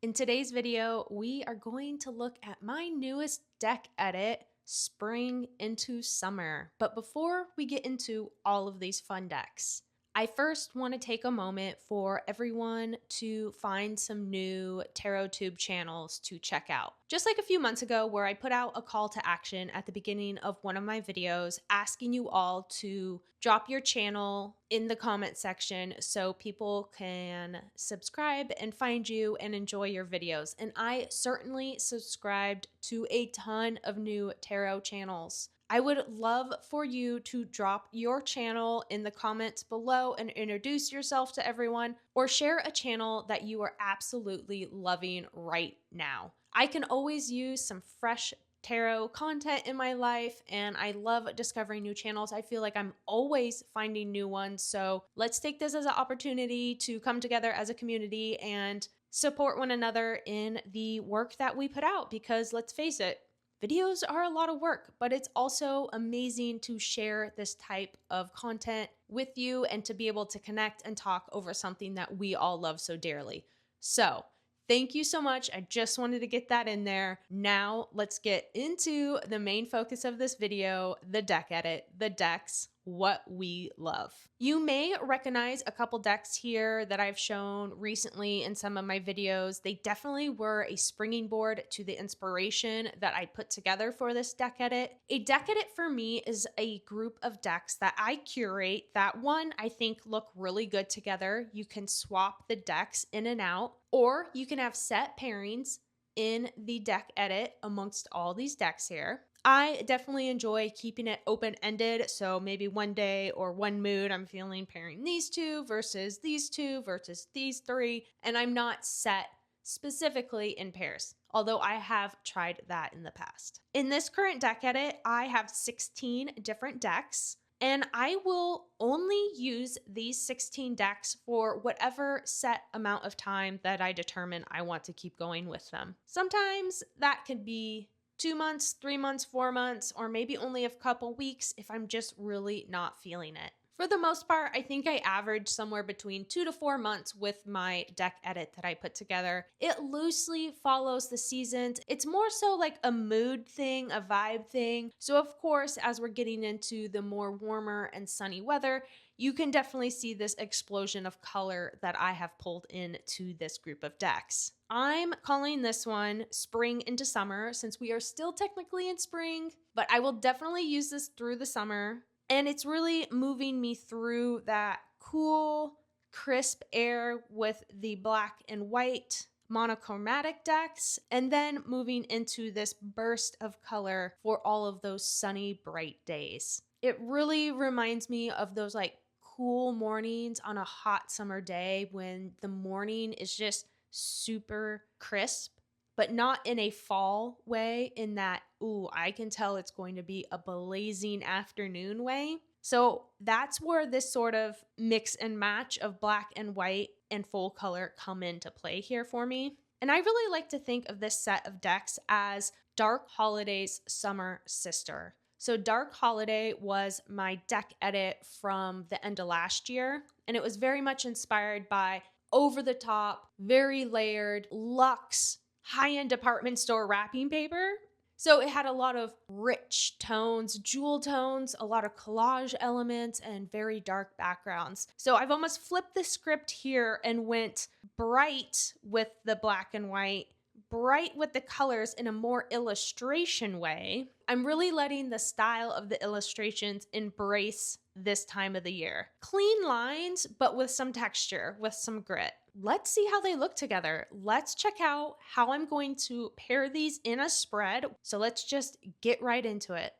In today's video, we are going to look at my newest deck edit, Spring into Summer. But before we get into all of these fun decks, I first want to take a moment for everyone to find some new tarot tube channels to check out. Just like a few months ago where I put out a call to action at the beginning of one of my videos asking you all to drop your channel in the comment section so people can subscribe and find you and enjoy your videos. And I certainly subscribed to a ton of new tarot channels. I would love for you to drop your channel in the comments below and introduce yourself to everyone, or share a channel that you are absolutely loving right now. I can always use some fresh tarot content in my life, and I love discovering new channels. I feel like I'm always finding new ones. So let's take this as an opportunity to come together as a community and support one another in the work that we put out, because let's face it, videos are a lot of work, but it's also amazing to share this type of content with you and to be able to connect and talk over something that we all love so dearly. So, thank you so much. I just wanted to get that in there. Now, let's get into the main focus of this video, the deck edit, the decks, what we love. You may recognize a couple decks here that I've shown recently in some of my videos. They definitely were a springing board to the inspiration that I put together for this deck edit. A deck edit for me is a group of decks that I curate that, one, I think look really good together. You can swap the decks in and out, or you can have set pairings in the deck edit amongst all these decks here. I definitely enjoy keeping it open-ended, so maybe one day or one mood I'm feeling pairing these two versus these three, and I'm not set specifically in pairs, although I have tried that in the past. In this current deck edit, I have 16 different decks, and I will only use these 16 decks for whatever set amount of time that I determine I want to keep going with them. Sometimes that could be 2 months, 3 months, 4 months, or maybe only a couple weeks if I'm just really not feeling it. For the most part, I think I average somewhere between 2 to 4 months with my deck edit that I put together. It loosely follows the seasons. It's more so like a mood thing, a vibe thing. So of course, as we're getting into the more warmer and sunny weather, you can definitely see this explosion of color that I have pulled into this group of decks. I'm calling this one Spring into Summer since we are still technically in spring, but I will definitely use this through the summer. And it's really moving me through that cool, crisp air with the black and white monochromatic decks, and then moving into this burst of color for all of those sunny, bright days. It really reminds me of those like cool mornings on a hot summer day when the morning is just super crisp, but not in a fall way, in that, ooh, I can tell it's going to be a blazing afternoon way. So that's where this sort of mix and match of black and white and full color come into play here for me. And I really like to think of this set of decks as Dark Holiday's summer sister. So Dark Holiday was my deck edit from the end of last year, and it was very much inspired by over the top, very layered, luxe, high-end department store wrapping paper. So it had a lot of rich tones, jewel tones, a lot of collage elements, and very dark backgrounds. So I've almost flipped the script here and went bright with the black and white, bright with the colors in a more illustration way. I'm really letting the style of the illustrations embrace this time of the year. Clean lines, but with some texture, with some grit. Let's see how they look together. Let's check out how I'm going to pair these in a spread. So let's just get right into it.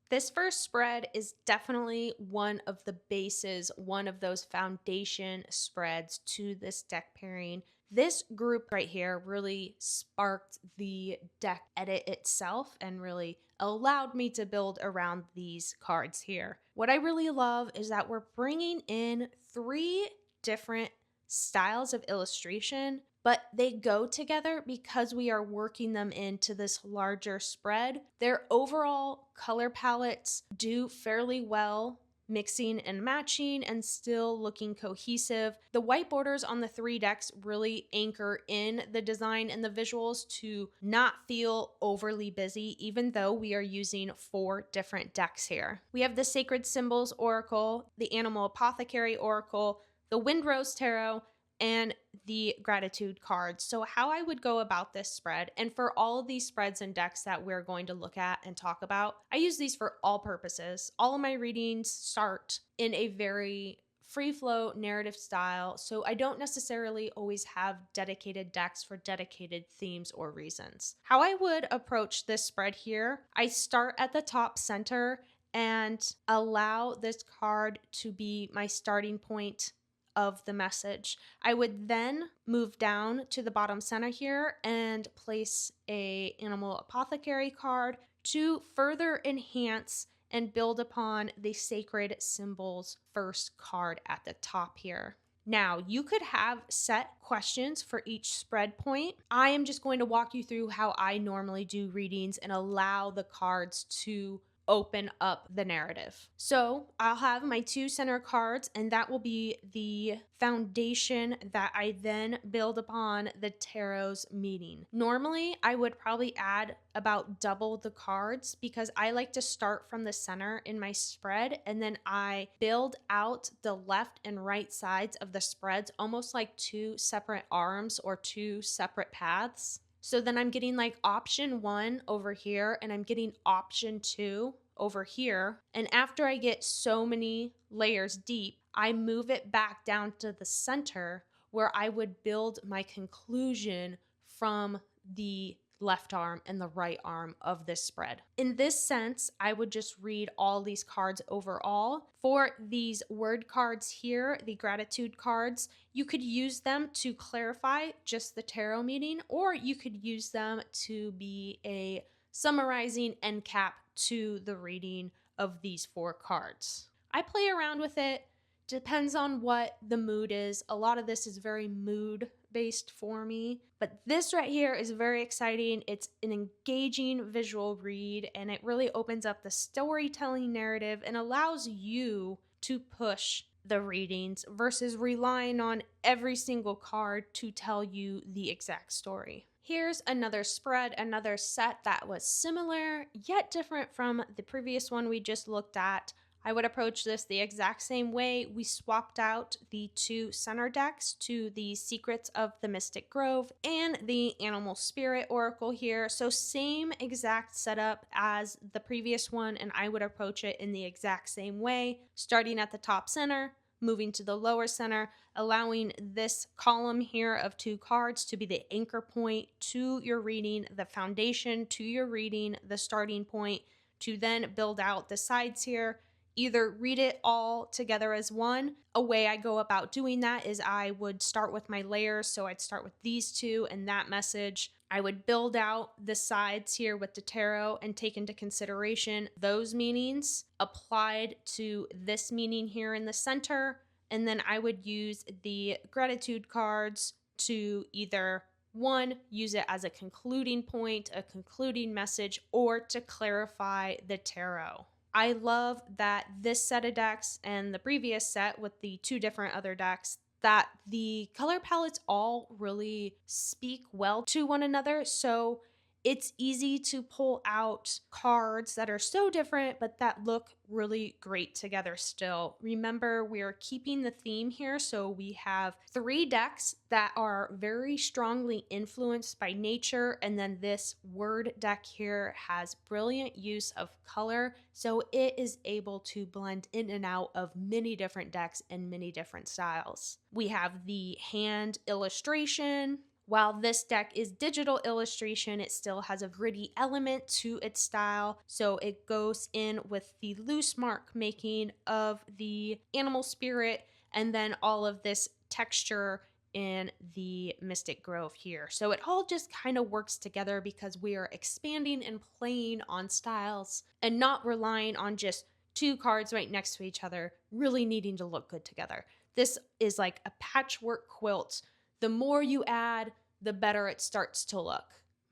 This first spread is definitely one of the bases, one of those foundation spreads to this deck pairing. This group right here really sparked the deck edit itself and really allowed me to build around these cards here. What I really love is that we're bringing in 3 different styles of illustration, but they go together because we are working them into this larger spread. Their overall color palettes do fairly well mixing and matching and still looking cohesive. The white borders on the 3 decks really anchor in the design and the visuals to not feel overly busy, even though we are using 4 different decks here. We have the Sacred Symbols Oracle, the Animal Apothecary Oracle, the Windrose Tarot, and the Gratitude cards. So how I would go about this spread, and for all of these spreads and decks that we're going to look at and talk about, I use these for all purposes. All of my readings start in a very free flow narrative style, so I don't necessarily always have dedicated decks for dedicated themes or reasons. How I would approach this spread here, I start at the top center and allow this card to be my starting point of the message. I would then move down to the bottom center here and place a Animal Apothecary card to further enhance and build upon the Sacred Symbols first card at the top here. Now, you could have set questions for each spread point. I am just going to walk you through how I normally do readings and allow the cards to open up the narrative. So I'll have my 2 center cards, and that will be the foundation that I then build upon the tarot's meaning. Normally, I would probably add about double the cards because I like to start from the center in my spread, and then I build out the left and right sides of the spreads almost like 2 separate arms or 2 separate paths. So then I'm getting like option 1 over here, and I'm getting option 2 over here. And after I get so many layers deep, I move it back down to the center where I would build my conclusion from the left arm and the right arm of this spread. In this sense, I would just read all these cards overall. For these word cards here, the gratitude cards, you could use them to clarify just the tarot meaning, or you could use them to be a summarizing end cap to the reading of these 4 cards. I play around with it. Depends on what the mood is. A lot of this is very mood based for me, but this right here is very exciting. It's an engaging visual read, and it really opens up the storytelling narrative and allows you to push the readings versus relying on every single card to tell you the exact story. Here's another spread, another set that was similar yet different from the previous one we just looked at. I would approach this the exact same way. We swapped out the 2 center decks to the Secrets of the Mystic Grove and the Animal Spirit Oracle here. So same exact setup as the previous one, and I would approach it in the exact same way, starting at the top center, moving to the lower center, allowing this column here of 2 cards to be the anchor point to your reading, the foundation to your reading, the starting point, to then build out the sides here. Either read it all together as one. A way I go about doing that is I would start with my layers. So I'd start with these 2 and that message. I would build out the sides here with the tarot and take into consideration those meanings applied to this meaning here in the center. And then I would use the gratitude cards to either 1, use it as a concluding point, a concluding message, or to clarify the tarot. I love that this set of decks and the previous set with the 2 different other decks, that the color palettes all really speak well to one another. So it's easy to pull out cards that are so different, but that look really great together still. Remember, we're keeping the theme here. So we have 3 decks that are very strongly influenced by nature. And then this word deck here has brilliant use of color. So it is able to blend in and out of many different decks and many different styles. We have the hand illustration. While this deck is digital illustration, it still has a gritty element to its style. So it goes in with the loose mark making of the animal spirit and then all of this texture in the Mystic Grove here. So it all just kind of works together because we are expanding and playing on styles and not relying on just 2 cards right next to each other, really needing to look good together. This is like a patchwork quilt. The more you add, the better it starts to look.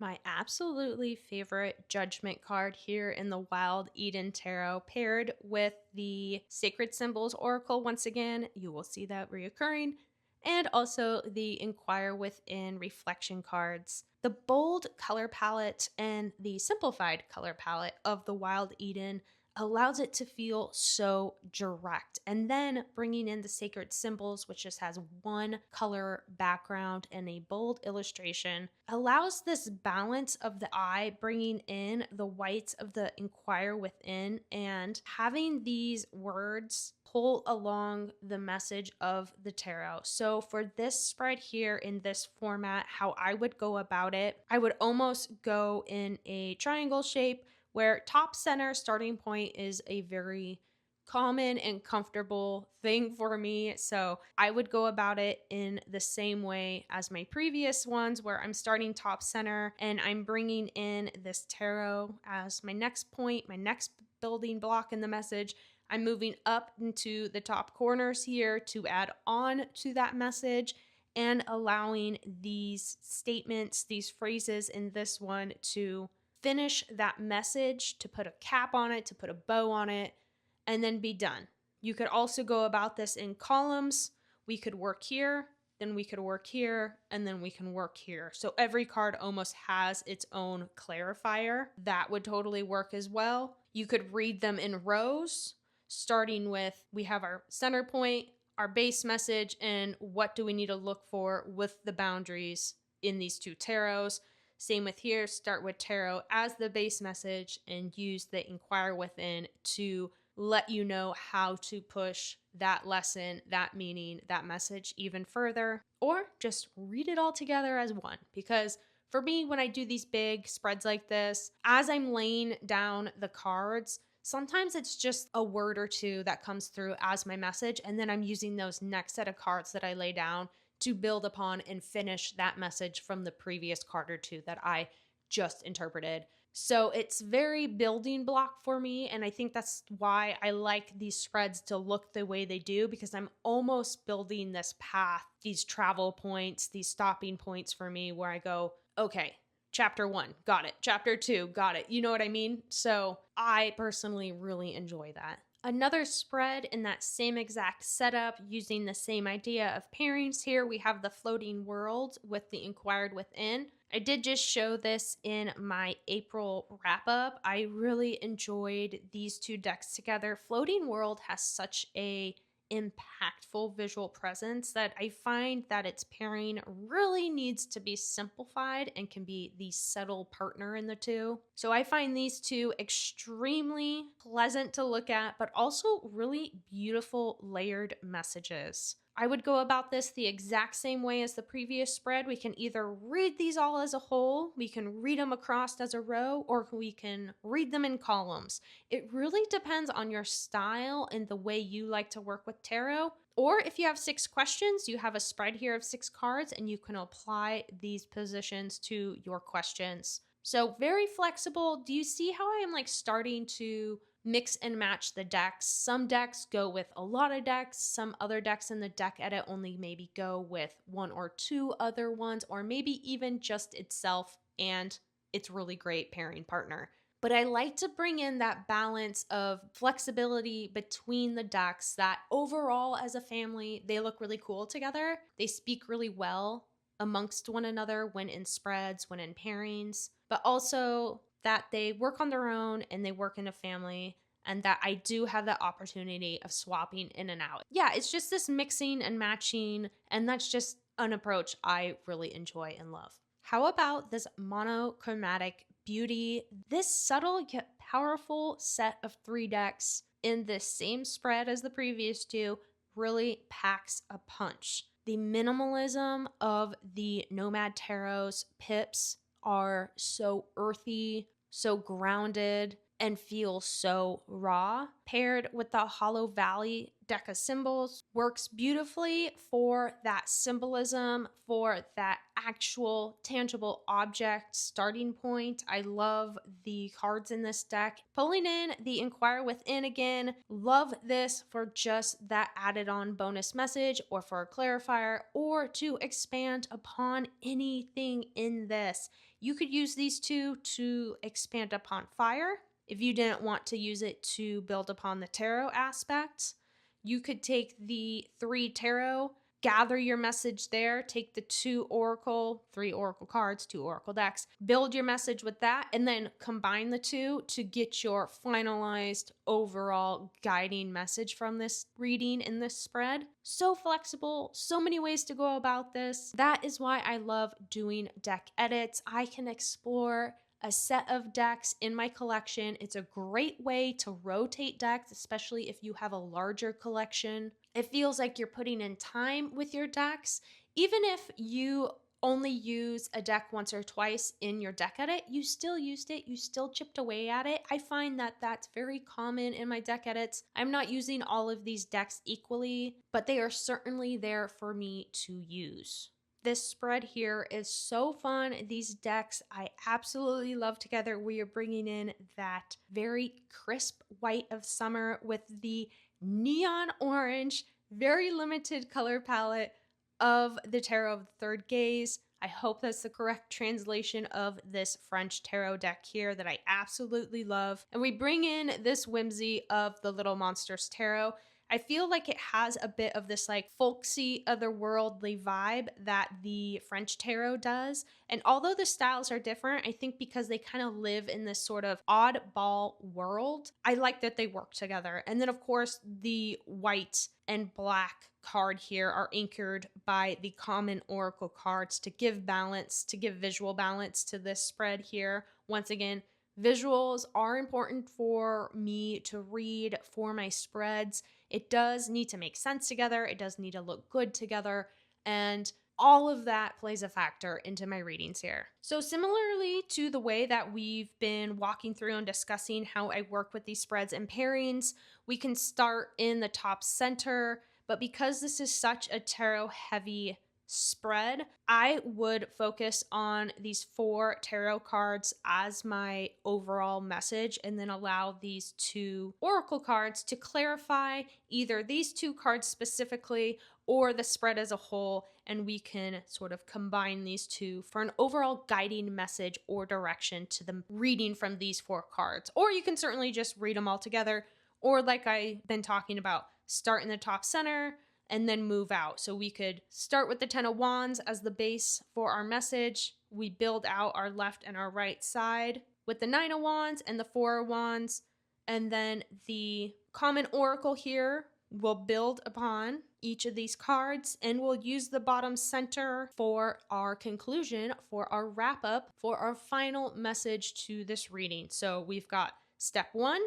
My absolutely favorite judgment card here in the Wild Eden Tarot, paired with the Sacred Symbols Oracle. Once again, you will see that reoccurring, and also the Inquire Within reflection cards. The bold color palette and the simplified color palette of the Wild Eden allows it to feel so direct. And then bringing in the sacred symbols, which just has one color background and a bold illustration, allows this balance of the eye, bringing in the whites of the inquire within and having these words pull along the message of the tarot. So for this spread here in this format, how I would go about it, I would almost go in a triangle shape where top center starting point is a very common and comfortable thing for me. So I would go about it in the same way as my previous ones, where I'm starting top center and I'm bringing in this tarot as my next point, my next building block in the message. I'm moving up into the top corners here to add on to that message and allowing these statements, these phrases in this one to finish that message, to put a cap on it, to put a bow on it, and then be done. You could also go about this in columns. We could work here, then we could work here, and then we can work here. So every card almost has its own clarifier. That would totally work as well. You could read them in rows, starting with we have our center point, our base message, and what do we need to look for with the boundaries in these two tarots. Same with here, start with tarot as the base message and use the inquire within to let you know how to push that lesson, that meaning, that message even further, or just read it all together as one. Because for me, when I do these big spreads like this, as I'm laying down the cards, sometimes it's just a word or two that comes through as my message, and then I'm using those next set of cards that I lay down to build upon and finish that message from the previous card or two that I just interpreted. So it's very building block for me, and I think that's why I like these spreads to look the way they do, because I'm almost building this path, these travel points, these stopping points for me where I go, okay, chapter 1, got it. Chapter 2, got it. You know what I mean? So I personally really enjoy that. Another spread in that same exact setup, using the same idea of pairings here, we have the floating world with the inquired within. I did just show this in my April wrap up. I really enjoyed these two decks together. Floating world has such a impactful visual presence that I find that its pairing really needs to be simplified and can be the subtle partner in the two. So I find these two extremely pleasant to look at, but also really beautiful layered messages. I would go about this the exact same way as the previous spread. We can either read these all as a whole, we can read them across as a row, or we can read them in columns. It really depends on your style and the way you like to work with tarot. Or if you have 6 questions, you have a spread here of 6 cards and you can apply these positions to your questions. So very flexible. Do you see how I am like starting to mix and match the decks? Some decks go with a lot of decks. Some other decks in the deck edit only maybe go with 1 or 2 other ones, or maybe even just itself and its really great pairing partner. But I like to bring in that balance of flexibility between the decks that overall as a family, they look really cool together. They speak really well amongst one another when in spreads, when in pairings, but also that they work on their own and they work in a family, and that I do have the opportunity of swapping in and out. Yeah, it's just this mixing and matching, and that's just an approach I really enjoy and love. How about this monochromatic beauty? This subtle yet powerful set of 3 decks in this same spread as the previous 2 really packs a punch. The minimalism of the Nomad Tarot's pips are so earthy, so grounded, and feel so raw. Paired with the Hollow Valley deck of symbols, works beautifully for that symbolism, for that actual tangible object starting point. I love the cards in this deck. Pulling in the Inquire Within again, love this for just that added on bonus message or for a clarifier or to expand upon anything in this. You could use these two to expand upon fire. If you didn't want to use it to build upon the tarot aspect, you could take the 3 tarot, gather your message there, take the 3 oracle cards, 2 oracle decks, build your message with that, and then combine the two to get your finalized overall guiding message from this reading in this spread. So flexible, so many ways to go about this. That is why I love doing deck edits. I can explore a set of decks in my collection. It's a great way to rotate decks, especially if you have a larger collection. It feels like you're putting in time with your decks. Even if you only use a deck once or twice in your deck edit, you still used it, you still chipped away at it. I find that that's very common in my deck edits. I'm not using all of these decks equally, but they are certainly there for me to use. This spread here is so fun. These decks I absolutely love together. We are bringing in that very crisp white of summer with the neon orange, very limited color palette of the Tarot of the Third Gaze. I hope that's the correct translation of this French tarot deck here that I absolutely love. And we bring in this whimsy of the Little Monsters Tarot. I feel like it has a bit of this like folksy, otherworldly vibe that the French tarot does. And although the styles are different, I think because they kind of live in this sort of oddball world, I like that they work together. And then of course the white and black card here are anchored by the common oracle cards to give balance, to give visual balance to this spread here. Once again, visuals are important for me to read for my spreads. It does need to make sense together. It does need to look good together. And all of that plays a factor into my readings here. So similarly to the way that we've been walking through and discussing how I work with these spreads and pairings, we can start in the top center. But because this is such a tarot heavy spread, I would focus on these 4 tarot cards as my overall message and then allow these 2 oracle cards to clarify either these 2 cards specifically or the spread as a whole, and we can sort of combine these 2 for an overall guiding message or direction to the reading from these 4 cards. Or you can certainly just read them all together, or like I've been talking about, start in the top center and then move out. So we could start with the 10 of Wands as the base for our message. We build out our left and our right side with the 9 of Wands and the 4 of Wands. And then the common oracle here will build upon each of these cards, and we'll use the bottom center for our conclusion, for our wrap up, for our final message to this reading. So we've got step 1,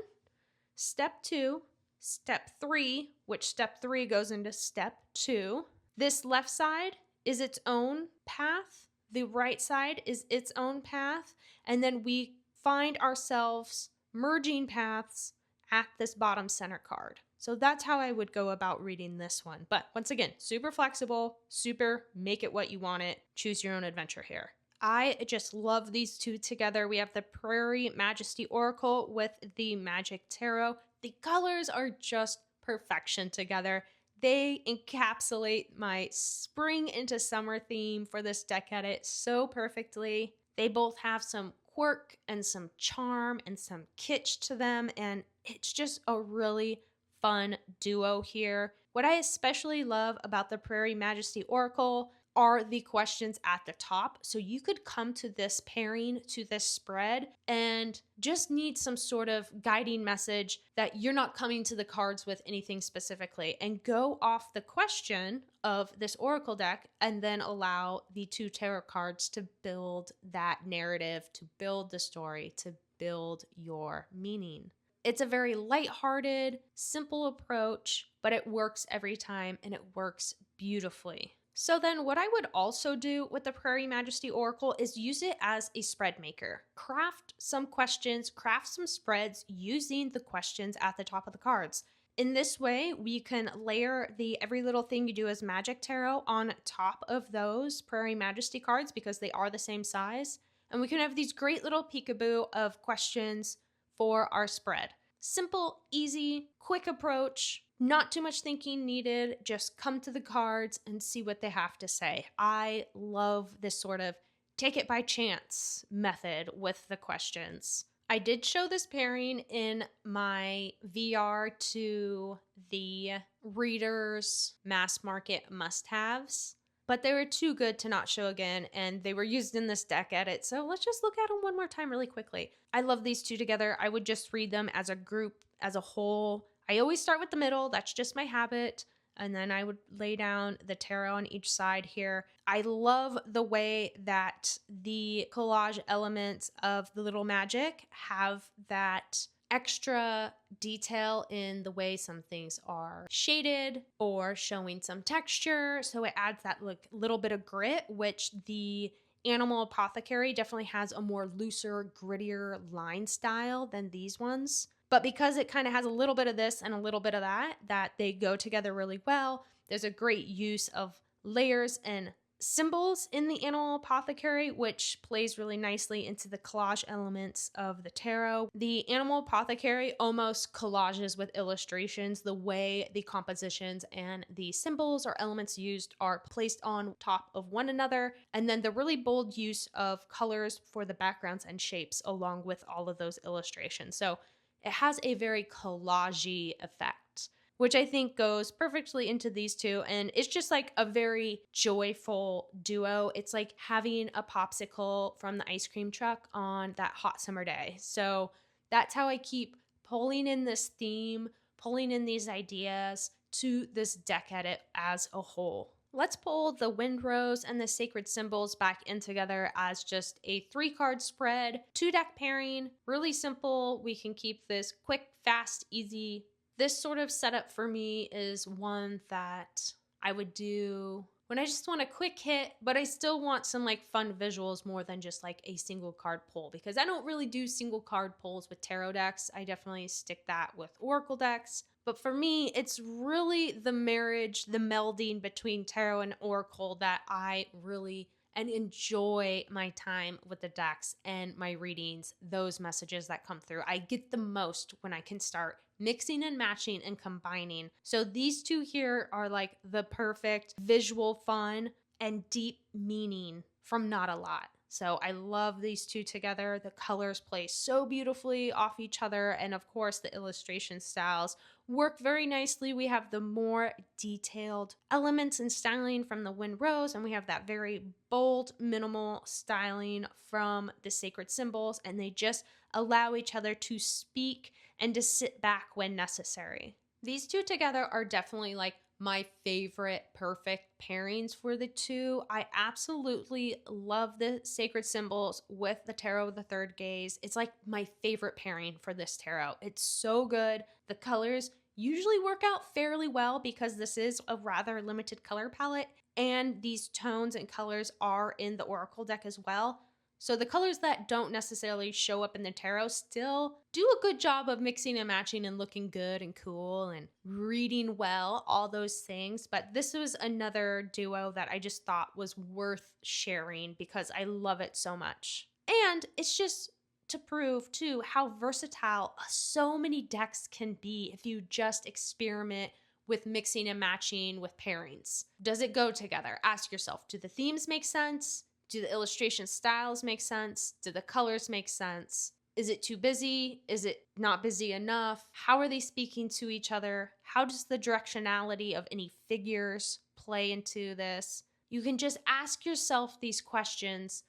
step 2, step 3, which step 3 goes into step 2. This left side is its own path. The right side is its own path. And then we find ourselves merging paths at this bottom center card. So that's how I would go about reading this one. But once again, super flexible, super make it what you want it. Choose your own adventure here. I just love these 2 together. We have the Prairie Majesty Oracle with the Magic Tarot. The colors are just perfection together. They encapsulate my spring into summer theme for this deck edit so perfectly. They both have some quirk and some charm and some kitsch to them, and it's just a really fun duo here. What I especially love about the Prairie Majesty Oracle are the questions at the top. So you could come to this pairing, to this spread, and just need some sort of guiding message that you're not coming to the cards with anything specifically, and go off the question of this oracle deck and then allow the 2 tarot cards to build that narrative, to build the story, to build your meaning. It's a very lighthearted, simple approach, but it works every time and it works beautifully. So then what I would also do with the Prairie Majesty Oracle is use it as a spread maker. Craft some questions, craft some spreads using the questions at the top of the cards. In this way, we can layer the every little thing you do as Magic Tarot on top of those Prairie Majesty cards because they are the same size. And we can have these great little peekaboo of questions for our spread. Simple, easy, quick approach, not too much thinking needed. Just come to the cards and see what they have to say. I love this sort of take it by chance method with the questions. I did show this pairing in my VR to the Readers Mass Market must-haves, but they were too good to not show again, and they were used in this deck edit, so let's just look at them one more time really quickly. I love these two together. I would just read them as a group, as a whole. I always start with the middle. That's just my habit. And then I would lay down the tarot on each side here. I love the way that the collage elements of the little magic have that extra detail in the way some things are shaded or showing some texture. So it adds that little bit of grit, which the Animal Apothecary definitely has a more looser, grittier line style than these ones. But because it kind of has a little bit of this and a little bit of that they go together really well. There's a great use of layers and symbols in the Animal Apothecary, which plays really nicely into the collage elements of the tarot. The Animal Apothecary almost collages with illustrations, the way the compositions and the symbols or elements used are placed on top of one another, and then the really bold use of colors for the backgrounds and shapes along with all of those illustrations. So it has a very collage-y effect, which I think goes perfectly into these two. And it's just like a very joyful duo. It's like having a popsicle from the ice cream truck on that hot summer day. So that's how I keep pulling in this theme, pulling in these ideas to this deck edit as a whole. Let's pull the Windrose and the Sacred Symbols back in together as just a 3-card spread, 2-deck pairing. Really simple. We can keep this quick, fast, easy. This sort of setup for me is one that I would do when I just want a quick hit, but I still want some like fun visuals more than just like a single card pull, because I don't really do single card pulls with tarot decks. I definitely stick that with Oracle decks. But for me, it's really the marriage, the melding between tarot and oracle that I really and enjoy my time with the decks and my readings, those messages that come through. I get the most when I can start mixing and matching and combining. So these two here are like the perfect visual fun and deep meaning from not a lot. So I love these two together. The colors play so beautifully off each other. And of course, the illustration styles work very nicely. We have the more detailed elements and styling from the Windrose, and we have that very bold, minimal styling from the Sacred Symbols, and they just allow each other to speak and to sit back when necessary. These two together are definitely like my favorite perfect pairings for the two. I absolutely love the Sacred Symbols with the Tarot of the Third Gaze. It's like my favorite pairing for this tarot. It's so good. The colors usually work out fairly well because this is a rather limited color palette, and these tones and colors are in the Oracle deck as well. So the colors that don't necessarily show up in the tarot still do a good job of mixing and matching and looking good and cool and reading well, all those things. But this was another duo that I just thought was worth sharing because I love it so much. And it's just to prove too how versatile so many decks can be if you just experiment with mixing and matching with pairings. Does it go together? Ask yourself, do the themes make sense? Do the illustration styles make sense? Do the colors make sense? Is it too busy? Is it not busy enough? How are they speaking to each other? How does the directionality of any figures play into this? You can just ask yourself these questions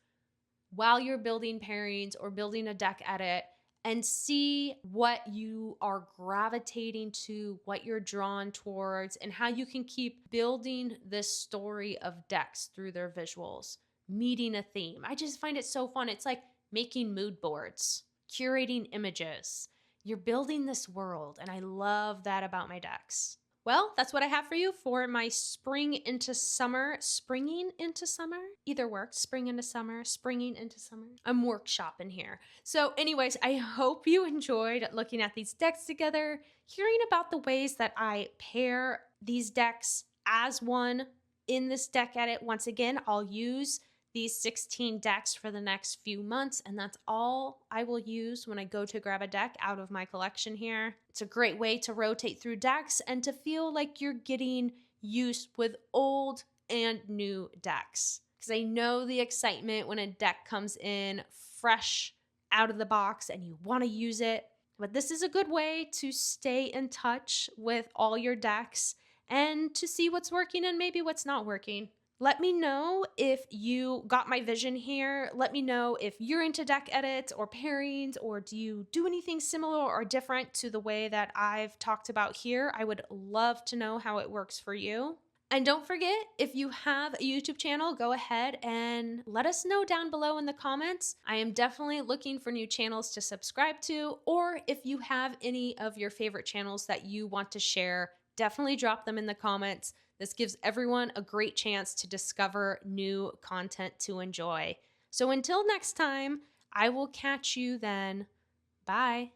while you're building pairings or building a deck edit and see what you are gravitating to, what you're drawn towards, and how you can keep building this story of decks through their visuals, meeting a theme. I just find it so fun. It's like making mood boards, curating images. You're building this world, and I love that about my decks. Well, that's what I have for you for my spring into summer, springing into summer. Either works, spring into summer, springing into summer. I'm workshopping here. So, anyways, I hope you enjoyed looking at these decks together, hearing about the ways that I pair these decks as one in this deck edit. Once again, I'll use these 16 decks for the next few months, and that's all I will use when I go to grab a deck out of my collection here. It's a great way to rotate through decks and to feel like you're getting used with old and new decks. Because I know the excitement when a deck comes in fresh out of the box and you want to use it. But this is a good way to stay in touch with all your decks and to see what's working and maybe what's not working. Let me know if you got my vision here. Let me know if you're into deck edits or pairings, or do you do anything similar or different to the way that I've talked about here? I would love to know how it works for you. And don't forget, if you have a YouTube channel, go ahead and let us know down below in the comments. I am definitely looking for new channels to subscribe to, or if you have any of your favorite channels that you want to share, definitely drop them in the comments. This gives everyone a great chance to discover new content to enjoy. So until next time, I will catch you then. Bye.